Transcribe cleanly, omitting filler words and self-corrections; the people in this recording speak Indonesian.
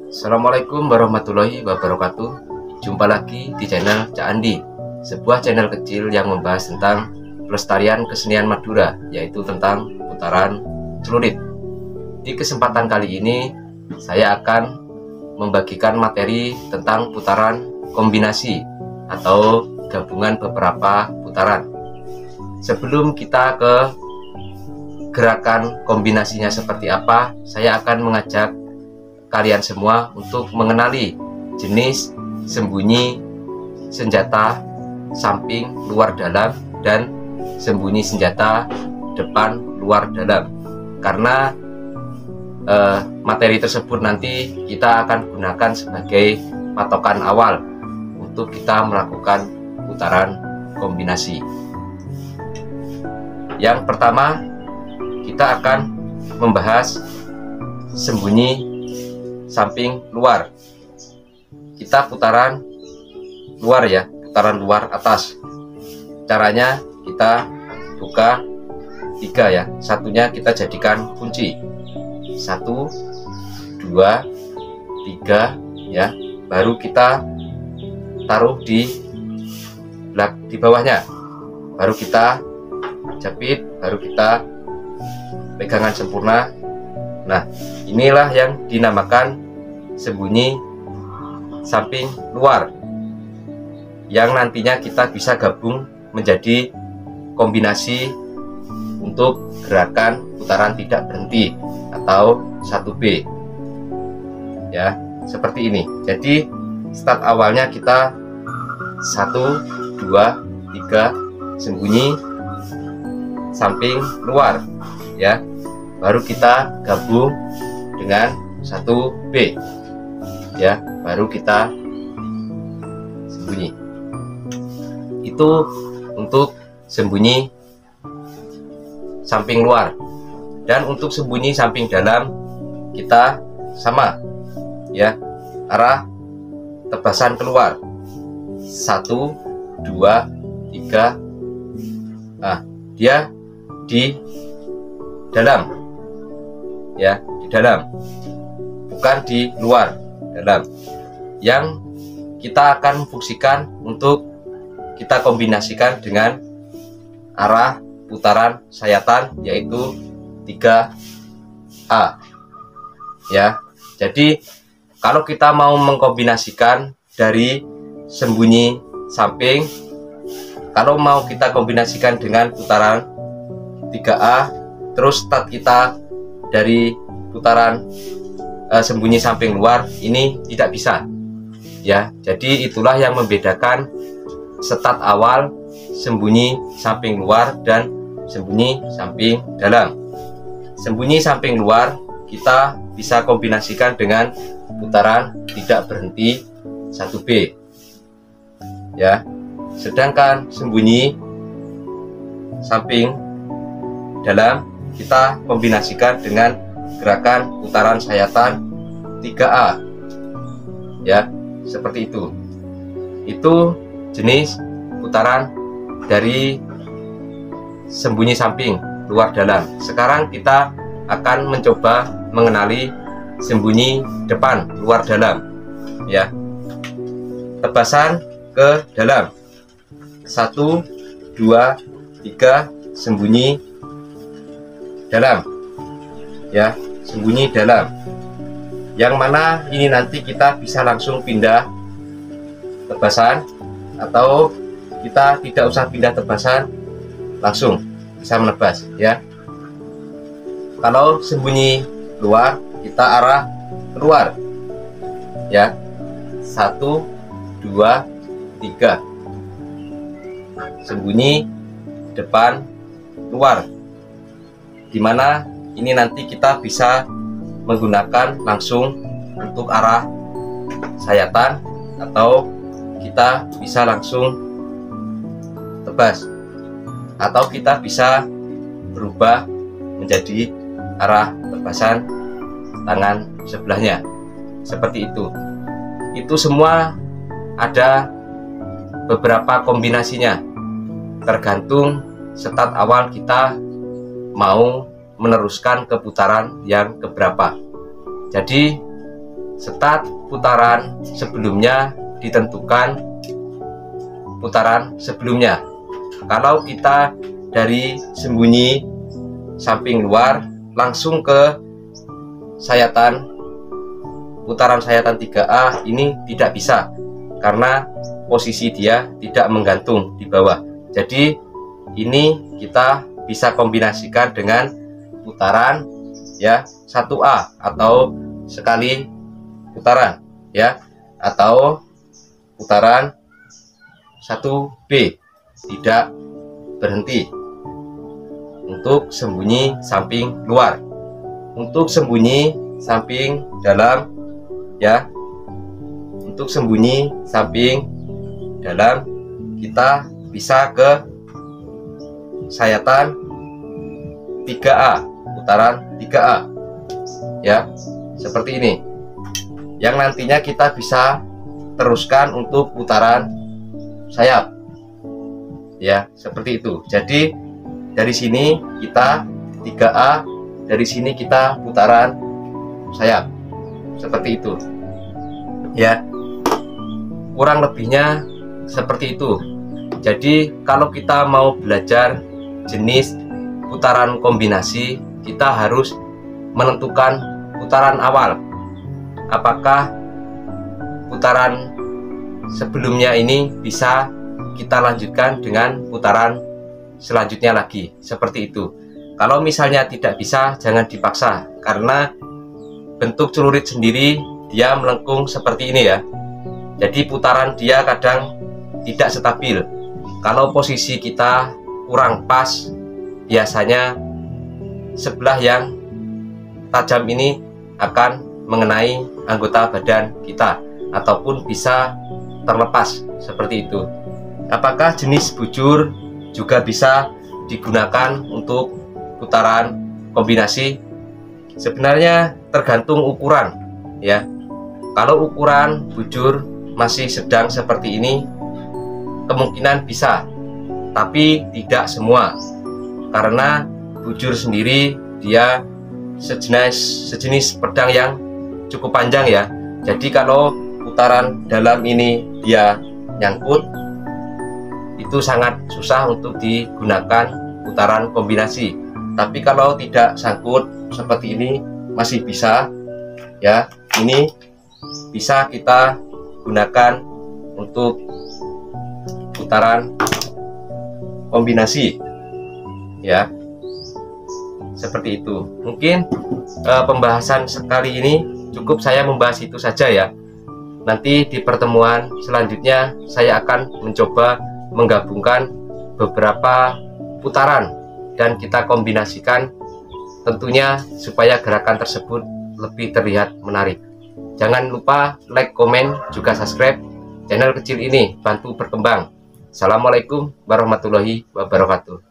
Assalamualaikum warahmatullahi wabarakatuh. Jumpa lagi di channel Cak Andi, sebuah channel kecil yang membahas tentang pelestarian kesenian Madura, yaitu tentang putaran celurit. Di kesempatan kali ini saya akan membagikan materi tentang putaran kombinasi atau gabungan beberapa putaran. Sebelum kita ke gerakan kombinasinya seperti apa, saya akan mengajak kalian semua untuk mengenali jenis sembunyi senjata samping luar dalam dan sembunyi senjata depan luar dalam, karena materi tersebut nanti kita akan gunakan sebagai patokan awal untuk kita melakukan putaran kombinasi. Yang pertama, kita akan membahas sembunyi samping luar. Kita putaran luar ya, putaran luar atas. Caranya kita buka 3 ya, satunya kita jadikan kunci, 1, 2, 3 ya, baru kita taruh di bawahnya, baru kita jepit, baru kita pegangan sempurna. Nah, inilah yang dinamakan sembunyi samping luar, yang nantinya kita bisa gabung menjadi kombinasi untuk gerakan putaran tidak berhenti atau 1B ya, seperti ini. Jadi start awalnya kita 1, 2, 3 sembunyi samping luar ya, baru kita gabung dengan 1B ya, baru kita sembunyi. Itu untuk sembunyi samping luar. Dan untuk sembunyi samping dalam kita sama ya, arah tebasan keluar 1, 2, 3. Nah, dia di dalam ya, di dalam, bukan di luar, dalam. Yang kita akan fungsikan untuk kita kombinasikan dengan arah putaran sayatan, yaitu 3A ya. Jadi kalau kita mau mengkombinasikan dari sembunyi samping, kalau mau kita kombinasikan dengan putaran 3A, terus start kita dari putaran sembunyi samping luar, ini tidak bisa ya. Jadi itulah yang membedakan start awal sembunyi samping luar dan sembunyi samping dalam. Sembunyi samping luar kita bisa kombinasikan dengan putaran tidak berhenti 1B ya. Sedangkan sembunyi samping dalam kita kombinasikan dengan gerakan putaran sayatan 3A ya, seperti itu. Itu jenis putaran dari sembunyi samping luar dalam. Sekarang kita akan mencoba mengenali sembunyi depan luar dalam ya. Tebasan ke dalam 1, 2, 3 sembunyi dalam ya, sembunyi dalam, yang mana ini nanti kita bisa langsung pindah tebasan, atau kita tidak usah pindah tebasan, langsung bisa menebas ya. Kalau sembunyi luar kita arah keluar ya, 1, 2, 3 sembunyi depan luar, dimana ini nanti kita bisa menggunakan langsung untuk arah sayatan, atau kita bisa langsung tebas, atau kita bisa berubah menjadi arah tebasan tangan sebelahnya, seperti itu. Itu semua ada beberapa kombinasinya, tergantung start awal kita mau meneruskan ke putaran yang keberapa. Jadi start putaran sebelumnya ditentukan putaran sebelumnya. Kalau kita dari sembunyi samping luar langsung ke sayatan, putaran sayatan 3A ini tidak bisa karena posisi dia tidak menggantung di bawah. Jadi ini kita bisa kombinasikan dengan putaran ya 1A atau sekali putaran ya, atau putaran 1B tidak berhenti untuk sembunyi samping luar. Untuk sembunyi samping dalam ya, untuk sembunyi samping dalam kita bisa ke sayatan 3A, putaran 3A ya, seperti ini, yang nantinya kita bisa teruskan untuk putaran sayap ya, seperti itu. Jadi dari sini kita 3A, dari sini kita putaran sayap, seperti itu ya, kurang lebihnya seperti itu. Jadi kalau kita mau belajar jenis putaran kombinasi, kita harus menentukan putaran awal. Apakah putaran sebelumnya ini bisa kita lanjutkan dengan putaran selanjutnya lagi, seperti itu. Kalau misalnya tidak bisa, jangan dipaksa, karena bentuk celurit sendiri dia melengkung seperti ini ya. Jadi putaran dia kadang tidak stabil. Kalau posisi kita kurang pas, biasanya sebelah yang tajam ini akan mengenai anggota badan kita ataupun bisa terlepas, seperti itu. Apakah jenis bujur juga bisa digunakan untuk putaran kombinasi? Sebenarnya tergantung ukuran ya. Kalau ukuran bujur masih sedang seperti ini, kemungkinan bisa, tapi tidak semua, karena bujur sendiri dia sejenis pedang yang cukup panjang ya. Jadi kalau putaran dalam ini dia nyangkut, itu sangat susah untuk digunakan putaran kombinasi. Tapi kalau tidak sangkut seperti ini masih bisa ya, ini bisa kita gunakan untuk putaran kombinasi ya, seperti itu. Mungkin pembahasan sekali ini cukup saya membahas itu saja ya. Nanti di pertemuan selanjutnya saya akan mencoba menggabungkan beberapa putaran dan kita kombinasikan, tentunya supaya gerakan tersebut lebih terlihat menarik. Jangan lupa like, komen, juga subscribe channel kecil ini, bantu berkembang. Assalamualaikum warahmatullahi wabarakatuh.